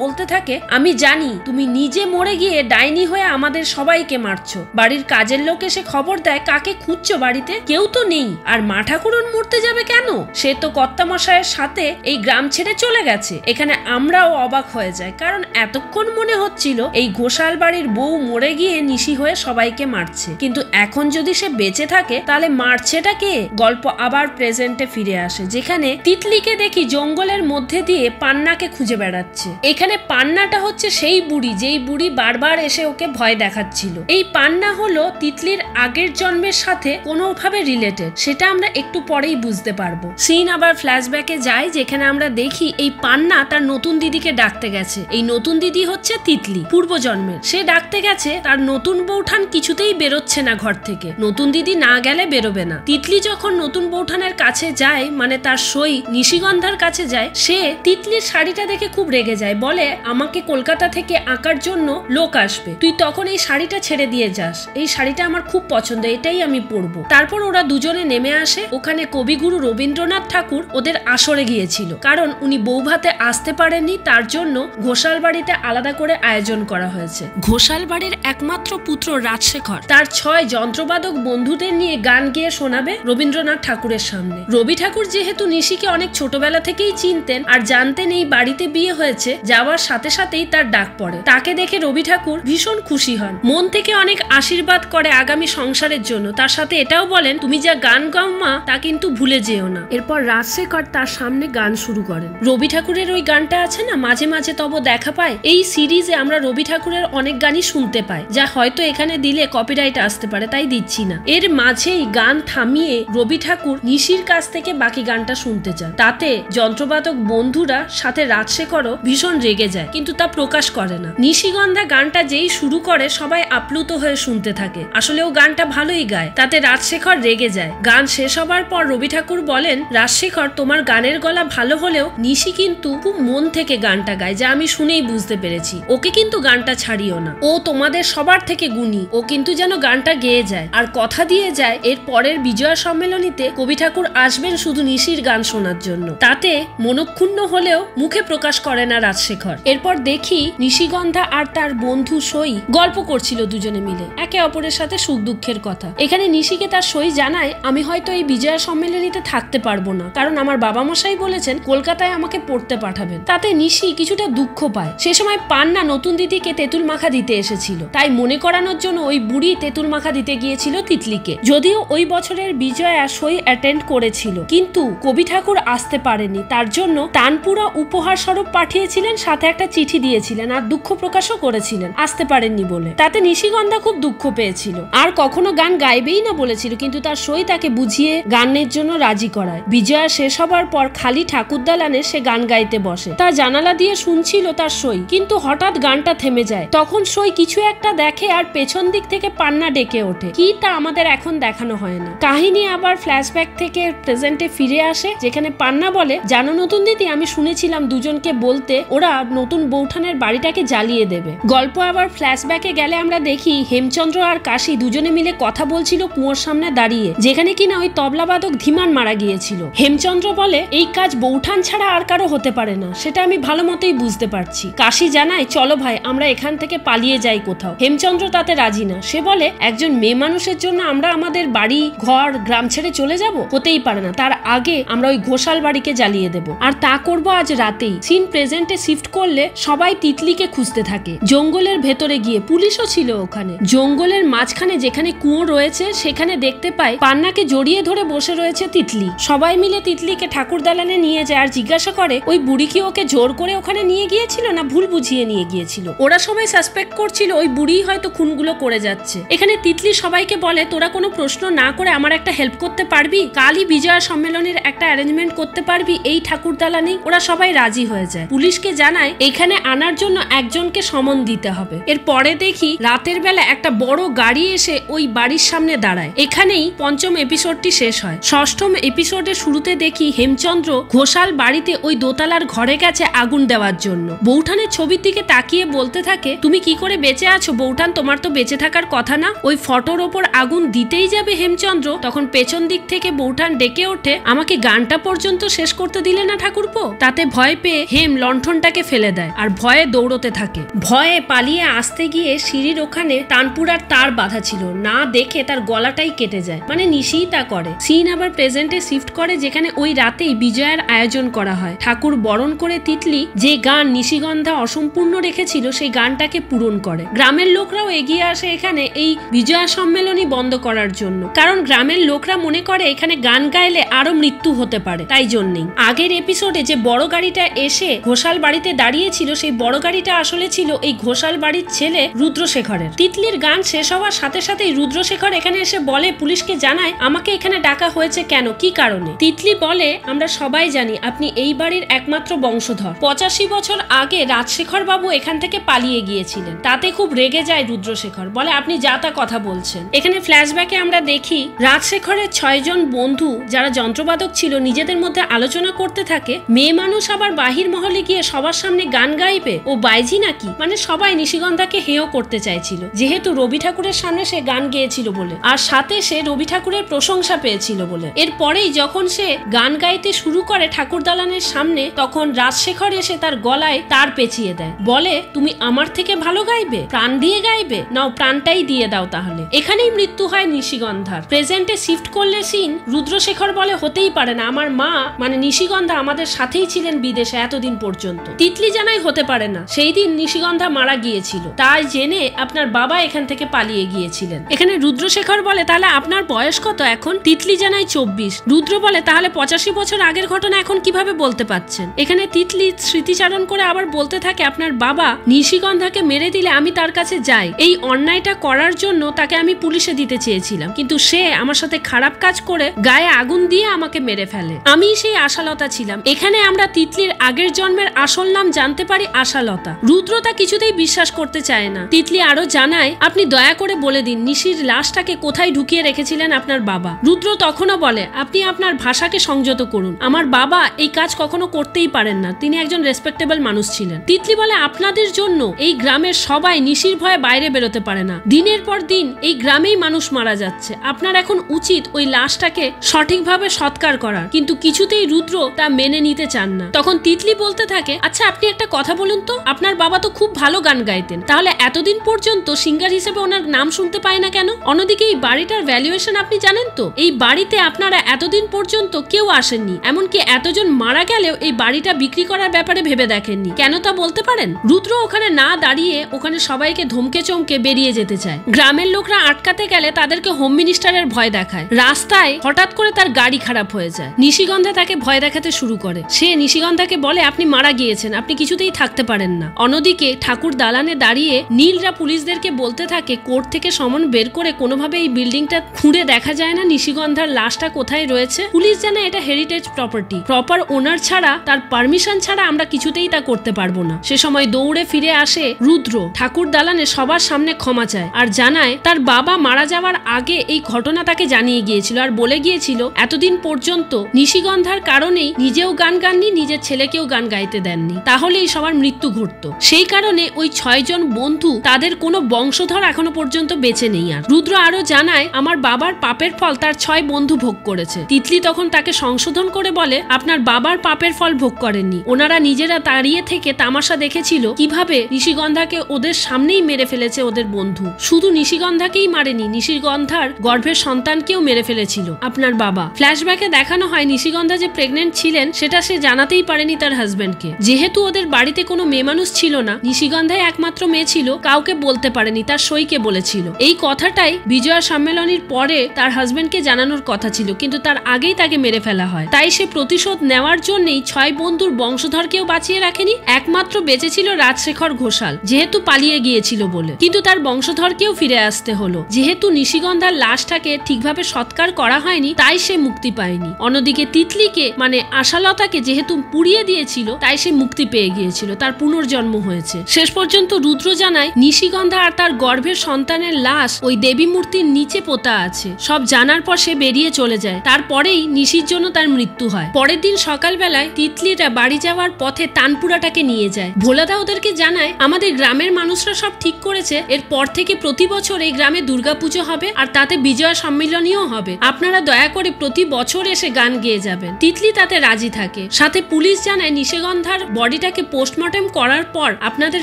বলতে থাকে, আমি জানি তুমি নিজে মরে গিয়ে ডাইনি হয়ে আমাদের সবাইকে মারছো। বাড়ির কাজের লোক এসে খবর দেয় কাকে খুঁজছো, বাড়িতে কেউ তো নেই, আর মা ঠাকুরন মরতে যাবে কেন? সে তো কর্তামশায়ের সাথে এই গ্রাম ছেড়ে চলে গেছে। এখানে আমরাও অবাক হয়ে যাই, কারণ এতক্ষণ মনে হচ্ছিল এই ঘোষাল বাড়ির বউ মরে গিয়ে নিশি হয়ে সবাইকে মারছে, কিন্তু এখন যদি সে বেঁচে থাকে তাহলে মারছেটা কে? গল্প আবার প্রেজেন্টে ফিরে আসে, যেখানে তিতলিকে দেখি জঙ্গলের মধ্যে দিয়ে পান্নাকে খুঁজে বেড়াচ্ছে। এখানে পান্নাটা হচ্ছে সেই বুড়ি, যেই বুড়ি বারবার এসে ওকে ভয় দেখাচ্ছিল। এই পান্না হলো তিতলির আগের জন্মের সাথে কোনোভাবে রিলেটেড, সেটা আমরা একটু পরেই বুঝতে পারবো। সিন আবার ফ্ল্যাশব্যাকে যায়, যেখানে আমরা দেখি এই পান্না তার নতুন দিদিকে ডাকতে গেছে। এই নতুন দিদি হচ্ছে তিতলি পূর্বজন্মের। সে ডাকতে গেছে, তার নতুন বৌঠান কিছুতেই বেরোচ্ছে না ঘর থেকে। নতুন দিদি না গেলে বেরোবে না। তিতলি যখন নতুন বৌঠানের কাছে যায়, মানে তার সই নিশিগন্ধার কাছে যায়, সে তিতলির শাড়িটা দেখে খুব রেগে যায়। বলে আমাকে কলকাতা থেকে আঁকার জন্য লোক আসবে, তুই তখন এই শাড়িটা ছেড়ে দিয়ে যাস। এই শাড়িটা আমার খুব পছন্দ, এটাই আমি পরবো। তারপর ওরা দুজনে নেমে আসে। ওখানে কবিগুরু রবীন্দ্রনাথ ঠাকুর ওদের আসরে গিয়েছিল, কারণ উনি বৌভাতে আসতে পারেননি, তার জন্য ঘোষাল বাড়িতে আলাদা করে আয়োজন করা হয়েছে। ঘোষাল বাড়ির একমাত্র পুত্র রাজশেখর তার 6 যন্ত্রবাদক বন্ধুদের নিয়ে গান গেয়ে শোনাবে রবীন্দ্রনাথ ঠাকুরের সামনে। রবি ঠাকুর যেহেতু নিশিকে অনেক ছোটবেলা থেকেই চিনতেন আর জানতেন এই বাড়িতে বিয়ে হয়েছে, যাওয়ার সাথে সাথেই তার ডাক পড়ে। তাকে দেখে রবি ঠাকুর ভীষণ খুশি হন, মন থেকে অনেক আশীর্বাদ করে আগামী সংসারের জন্য। তার সাথে এটাও বলেন, তুমি যা গান গাও মা তা কিন্তু ভুলে যেও না। এরপর রাজশেখর তার সামনে গান শুরু করেন। রবি ঠাকুরের ওই গানটা আছে না, মাঝে মাঝে তব দেখা পায়। এই সিরিজে আমরা রবি ঠাকুরের অনেক গানই শুনতে পাই, যা হয়তো এখানে দিলে কপিরাইট আসতে পারে, তাই দিচ্ছি না। এর মাঝেই গান থামিয়ে রবি ঠাকুর নিশির কাছ থেকে বাকি গানটা শুনতে চান। তাতে যন্ত্রবাদক বন্ধুরা সাথে রাজশেখরও ভীষণ রেগে যায়, কিন্তু তা প্রকাশ করে না। নিশিগন্ধা গানটা যেই শুরু করে সবাই আপ্লুত হয়ে শুনতে থাকে। আসলে ও গানটা ভালোই গায়, তাতে রাজশেখর রেগে যায়। গান শেষ হবার পর রবি ঠাকুর বলেন, রাজশেখর তোমার গানের গলা ভালো হলেও নিশি কিন্তু খুব মন থেকে গানটা গায়, যা আমি শুনেই বুঝতে পেরেছি। ওকে কিন্তু গানটা ছাড়িও না, ও তোমাদের সবার থেকে গুণী। ও কিন্তু যেন গানটা গেয়ে যায় আর কথা দিয়ে যায় এর পরের বিজয়া সম্মেলনীতে কবি ঠাকুর আসবেন শুধু নিশির গান শোনার জন্য। তাতে মনক্ষুণ্ণ হলেও মুখে প্রকাশ করে না রাজশেখর। এরপর দেখি নিশিগন্ধা আর তার বন্ধু সই গল্প করছিল দুজনে মিলে, একে অপরের সাথে সুখ দুঃখের কথা। এখানে নিশিকে তার সই জানায়, আমি হয়তো এই বিজয়া সম্মেলনীতে থাকতে পারবো না, কারণ আমার বাবা মশাই বলেছেন কলকাতায় আমাকে পড়তে পাঠাবেন। তাতে নিশি কিছুটা দুঃখ পায়। সে সময় পান্না নতুন দিদিকে তেঁতুল মাখা দিতে এসেছিল, তাই মনে করানোর জন্য ওই বুড়ি তেঁতুল মাখা দিতে গিয়েছিল তিতলিকে। যদিও ওই বছরের বিজয়া সই অ্যাটেন্ড করেছিল, কিন্তু কবি ঠাকুর আসতে পারেনি, তার জন্য তানপুরা উপহার স্বরূপ পাঠিয়েছিলেন, সাথে একটা চিঠি দিয়েছিলেন আর দুঃখ প্রকাশও করেছিলেন আসতে পারেননি বলে। তাতে নিশিগন্ধা খুব দুঃখ পেয়েছিল, আর কখনো গান গাইবেই না বলেছিল, কিন্তু তার সই তাকে বুঝিয়ে গানের জন্য রাজি করায়। বিজয়া শেষ হবার পর খালি ঠাকুর দালানে সে গান গাইতে বসে। তার জানালা দিয়ে শুনছিল তার সই, কিন্তু হঠাৎ গানটা থেমে যায়। তখন সই কিছু একটা দেখে আর পেছন দিক থেকে পান্না ডেকে ওঠে। কি তা আমাদের এখন দেখানো হয় না। কাহিনী আবার ফ্ল্যাশব্যাক থেকে প্রেজেন্টে ফিরে আসে, যেখানে পান্না বলে, জানো নতুন দিদি, আমি শুনেছিলাম দুজনকে বলতে ওরা নতুন বৌঠানের বাড়িটাকে জ্বালিয়ে দেবে। গল্প আবার ফ্ল্যাশব্যাকে গেলে আমরা দেখি হেমচন্দ্র আর কাশি দুজনে মিলে কথা বলছিল কুয়োর সামনে দাঁড়িয়ে, যেখানে কিনা ওই তবলাবাদক ধীমান মারা গিয়েছিল। হেমচন্দ্র বলে, এই কাজ বৌঠান ছাড়া আর কারো হতে পারে না, সেটা আমি ভালো মতোই বুঝতে পারছি। কাশি জানায়, চলো ভাই আমরা এখান থেকে পালিয়ে যাই কোথাও। হেমচন্দ্র তাতে রাজি না। সে বলে, একজন মেয়ে মানুষের জন্য আমরা আমাদের বাড়ি ঘর গ্রাম ছেড়ে চলে যাব? হতেই পারে না, তার আগে আমরা ওই ঘোষাল বাড়িকে জ্বালিয়ে দেব, আর তা করবো আজ রাতেই। সিন প্রেজেন্টে শিফট করলে সবাই তিতলিকে খুঁজতে থাকে। জঙ্গলের ভেতরে গিয়ে পুলিশও ছিল ওখানে। জঙ্গলের মাঝখানে যেখানে কুয়ো রয়েছে সেখানে দেখতে পায় পান্নাকে জড়িয়ে ধরে বসে রয়েছে তিতলি। সবাই মিলে তিতলিকে ঠাকুর দালানে নিয়ে যায় আর জিজ্ঞাসা করে, ওই বুড়ি কি ওকে জোর করে ওখানে নিয়ে গিয়েছিল না ভুল বুঝিয়ে নিয়ে গিয়েছিল? ওরা সবাই সাসপেক্ট করছিল ওই বুড়ি হয়তো খুনগুলো করে যাচ্ছে। এখানে তিতলি সবাইকে বলে, তোরা কোনো প্রশ্ন না করে আমার একটা হেল্প করতে পারবি? কালই বিজয়া সম্মেলনের একটা অ্যারেঞ্জমেন্ট করতে পারবি এই ঠাকুর দালানে? ওরা সবাই রাজি হয়ে যায়। পুলিশ পুলিশকে জানায় এখানে আনার জন্য একজনকে সমন দিতে হবে। এরপরে দেখি রাতের বেলা একটা বড় গাড়ি এসে ওই বাড়ির সামনে দাঁড়ায়। এখানেই পঞ্চম এপিসোডটি শেষ হয়। ষষ্ঠম এপিসোডের শুরুতে দেখি হেমচন্দ্র ঘোষাল বাড়িতে ওই দোতলার ঘরে গেছে আগুন দেওয়ার জন্য। বৌঠানের ছবির দিকে তাকিয়ে বলতে থাকে, তুমি কি করে বেঁচে আছো বৌঠান, তোমার তো বেঁচে থাকার কথা না। ওই ফটোর ওপর আগুন দিতেই যাবে হেমচন্দ্র, তখন পেছন দিক থেকে বৌঠান ডেকে ওঠে, আমাকে গানটা পর্যন্ত শেষ করতে দিলে না ঠাকুরপো। তাতে ভয় পেয়ে হেম লণ্ঠনটাকে ফেলে দেয় আর ভয়ে দৌড়তে থাকে। ভয়ে পালিয়ে আসতে গিয়ে সিঁড়ির ওখানে তানপুরার তার বাঁধা ছিল, না দেখে তার গলাটাই কেটে যায়, মানে নিশিই তা করে। সিন আবার প্রেজেন্টে শিফট করে, যেখানে ওই রাতেই বিজয়ার আয়োজন করা হয়। ঠাকুর বরণ করে তিতলি যে গান নিশিগন্ধা অসম্পূর্ণ রেখেছিল সেই গানটাকে পূরণ করে। গ্রামের লোকরাও এগিয়ে আসে এখানে এই বিজয়া সম্মেলনী বন্ধ করার জন্য, কারণ গ্রামের লোকরা মনে করে এখানে গান গাইলে আরো মৃত্যু হতে পারে। তাই জন্যই আগের এপিসোডে যে বড় গাড়িটা এসে ঘোষাল বাড়িতে দাঁড়িয়েছিল, সেই বড় গাড়িটা আসলে ছিল এই ঘোষাল বাড়ির ছেলে রুদ্রশেখরের। তিতলির গান শেষ হওয়ার সাথে সাথেই রুদ্রশেখর এখানে এসে বলে, পুলিশকে জানায় আমাকে এখানে ডাকা হয়েছে কেন, কি কারণে। তিতলি বলে, আমরা সবাই জানি আপনি এই বাড়ির একমাত্র বংশধর। 85 বছর আগে রাজশেখর বাবু এখান থেকে পালিয়ে গিয়েছিলেন। তাতে খুব রেগে যায় রুদ্রশেখর, বলে আপনি যা তা কথা বলছেন। এখানে ফ্ল্যাশব্যাকে আমরা দেখি রাজশেখরের 6 জন বন্ধু যারা যন্ত্রবাদক ছিল নিজেদের মধ্যে আলোচনা করতে থাকে, মেয়ে মানুষ আবার বাহির মহলে গিয়ে সবার সামনে গান গাইবে, ও বাইজি নাকি। মানে সবাই নিশিগন্ধাকে হেয় করতে চাইছিল, যেহেতু রবি ঠাকুরের সামনে সে গান গেয়েছিল বলে, আর সাথে সে রবি ঠাকুরের প্রশংসা পেয়েছিল বলে। এরপরেই যখন সে গান গাইতে শুরু করে ঠাকুর দালানের সামনে, তখন রাজশেখর এসে তার গলায় তার পেঁচিয়ে দেয়, বলে তুমি আমার থেকে ভালো গাইবে, প্রাণ দিয়ে গাইবে, নাও প্রাণটাই দিয়ে দাও তাহলে। এখানেই মৃত্যু হয় নিশিগন্ধার। প্রেজেন্টে শিফট করলে সিন, রুদ্রশেখর বলে হতেই পারে না, আমার মা মানে নিশিগন্ধা আমাদের সাথেই ছিলেন বিদেশে এতদিন পর্যন্ত। তিতলি জানাই হতে পারে না, সেই দিন নিশিগন্ধা মারা গিয়েছিল, তাই জেনে আপনার বাবা এখান থেকে পালিয়ে গিয়েছিলেন। এখানে রুদ্রশেখর বলে, তাহলে আপনার বয়স কত এখন? তিতলি জানাই 24। রুদ্র বলে, তাহলে 85 বছর আগের ঘটনা এখন কিভাবে বলতে পাচ্ছেন? এখানে তিতলি স্মৃতিচারণ করে আবার বলতে থাকে, আপনার বাবা নিশিগন্ধাকে মেরে দিলে আমি তার কাছে যাই, এই অন্যায়টা করার জন্য তাকে আমি পুলিশে দিতে চেয়েছিলাম, কিন্তু সে আমার সাথে খারাপ কাজ করে গায়ে আগুন দিয়ে আমাকে মেরে ফেলে। আমি সেই আশালতা ছিলাম। এখানে আমরা তিতলির আগের জন্মের আসল নাম জানতে পারি, আশালতা। রুদ্র তা কিছুতেই বিশ্বাস করতে চায় না। তিতলি আরো জানায়, আপনি দয়া করে বলে দিন নিশির লাশটাকে কোথায় ঢুকিয়ে রেখেছিলেন আপনার বাবা। রুদ্র তখনও বলে, আপনি আপনার ভাষাকে সংযত করুন, আমার বাবা এই কাজ কখনো করতেই পারেন না, তিনি একজন রেসপেক্টেবল মানুষ ছিলেন। তিতলি বলে, আপনাদের জন্য এই গ্রামের সবাই নিশির ভয়ে বাইরে বেরোতে পারে না, দিনের পর দিন এই গ্রামেই মানুষ মারা যাচ্ছে, আপনার এখন উচিত ওই লাশটাকে সঠিকভাবে সৎকার করার। কিন্তু কিছুতেই রুদ্র তা মেনে নিতে চান না। তখন তিতলি বলতে থাকে, আচ্ছা আপনি একটা কথা বলুন তো, আপনার বাবা তো খুব ভালো গান গাইতেন, তাহলে এতদিন পর্যন্ত সিঙ্গার হিসেবে ওনার নাম শুনতে পায় না কেন? অন্যদিকে এই বাড়িটার ভ্যালুয়েশন আপনি জানেন তো, এই বাড়িতে আপনারা এতদিন পর্যন্ত কেউ আসেননি, এমনকি এতজন মারা গেলেও এই বাড়িটা বিক্রি করার ব্যাপারে ভেবে দেখেননি, কেন তা বলতে পারেন? রুদ্র ওখানে না দাঁড়িয়ে ওখানে সবাইকে ধমকে চমকে বেরিয়ে যেতে চায়। গ্রামের লোকরা আটকাতে গেলে তাদেরকে হোম মিনিস্টারের ভয় দেখায়। রাস্তায় হঠাৎ করে তার গাড়ি খারাপ হয়ে যায়, নিশিগন্ধা তাকে ভয় দেখাতে শুরু করে। সে নিশিগন্ধাকে বলে, আপনি মারা গিয়েছেন, আপনি কিছুতেই থাকতে পারেন না। অন্যদিকে ঠাকুর দালানে দাঁড়িয়ে নীলরা পুলিশদেরকে বলতে থাকে, কোর্ট থেকে সমন বের করে কোনোভাবে এই বিল্ডিংটা খুঁড়ে দেখা যায় না নিশিগন্ধার লাশটা কোথায় রয়েছে। পুলিশ জানে এটা হেরিটেজ প্রপার্টি, প্রপার ওনার ছাড়া, তার পারমিশন ছাড়া আমরা কিছুতেই তা করতে পারবো না। সে সময় দৌড়ে ফিরে আসে রুদ্র, ঠাকুর দালানে সবার সামনে ক্ষমা চায় আর জানায় তার বাবা মারা যাওয়ার আগে এই ঘটনা তাকে জানিয়ে গিয়েছিল আর বলে গিয়েছিল এতদিন পর্যন্ত নিশিগন্ধার কারণেই নিজেও গান গাননি, নিজের ছেলেকেও গান গাইতে দেননি, তাহলেই সবার মৃত্যু ঘটতো। সেই কারণে ওই 6 জন বন্ধু তাদের কোনো বংশধর এখনো পর্যন্ত বেঁচে নেই। আর রুদ্র আরো জানায়, আমার বাবার পাপের ফল তার 6 বন্ধু ভোগ করেছে। তিতলি তখন তাকে সংশোধন করে বলে, আপনার বাবার পাপের ফল ভোগ করেননি, ওনারা নিজেরা দাঁড়িয়ে থেকে তামাশা দেখেছিল কিভাবে নিশিগন্ধাকে ওদের সামনেই মেরে ফেলেছে ওদের বন্ধু। শুধু নিশিগন্ধাকেই মারেনি, নিশিগন্ধার গর্ভের সন্তানকেও মেরে ফেলেছিল আপনার বাবা। ফ্ল্যাশব্যাকে দেখানো হয় নিশিগন্ধা যে প্রেগনেন্ট ছিলেন সেটা সে জানাতেই পারেনি তার হাজবেন্ডকে। যেহেতু ওদের বাড়িতে কোনো মেয়ে মানুষ ছিল না, নিশিগন্ধাই একমাত্র মেয়ে ছিল, কাউকে বলতে পারেনি, তার সইকে বলেছিল। এই কথাটাই বিজয়া সম্মেলনের পরে তার হাজবেন্ডকে জানানোর কথা ছিল, কিন্তু তার আগেই তাকে মেরে ফেলা হয়। তাই সে প্রতিশোধ নেওয়ার জন্যই 6 বন্ধুর বংশধরকেও বাঁচিয়ে রাখেনি, একমাত্র বেঁচে ছিল রাজশেখর ঘোষাল, যেহেতু পালিয়ে গিয়েছিল বলে। কিন্তু তার বংশধরকেও ফিরে আসতে হলো, যেহেতু নিশিগন্ধার লাশটাকে ঠিকভাবে সৎকার করা হয়নি, তাই সে মুক্তি পায়নি। অন্যদিকে তিতলিকে মানে আশালতাকে যেহেতু পুড়িয়ে দিয়েছিল, তাই সে মুক্তি পেয়ে গিয়েছিল, তার পুনর্জন্ম হয়েছে। শেষ পর্যন্ত রুদ্র জানায় নিশিগন্ধা আর তার গর্ভের সন্তানের লাশ ওই দেবী মূর্তির নিচে পোতা আছে। সব জানার পর সে বেরিয়ে চলে যায়। তারপরেই নিশির জন্য তার মৃত্যু হয়। পরের দিন সকালবেলায় তিতলিরা বাড়ি যাওয়ার পথে তানপুরাটাকে নিয়ে যায়। ভোলাদা ওদেরকে জানায় আমাদের গ্রামের মানুষরা সব ঠিক করেছে, এরপর থেকে প্রতি বছর এই গ্রামে দুর্গাপুজো হবে আর তাতে বিজয়া সম্মিলনীও হবে। আপনারা দয়া করে প্রতি বছর এসে গান গেয়ে যাবেন। তিতলি তাতে রাজি থাকে। সাথে পুলিশ জানায় নিশিগন্ধার বডিটাকে পোস্টমর্টেম করার পর আপনাদের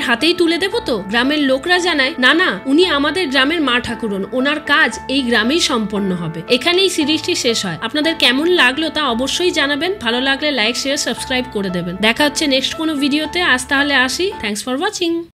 হাতেই তুলে দেবো তো? গ্রামের লোকরা জানায় না না, উনি আমাদের গ্রামের মা ঠাকুরন, ওনার কাজ এই গ্রামেই সম্পন্ন হবে। এখানেই সিরিজটি শেষ হয়। আপনাদের কেমন লাগলো তা অবশ্যই জানাবেন। ভালো লাগলে লাইক শেয়ার সাবস্ক্রাইব করে দেবেন। দেখা হচ্ছে নেক্সট কোনো ভিডিওতে। আজ তাহলে আসি। Thanks for watching.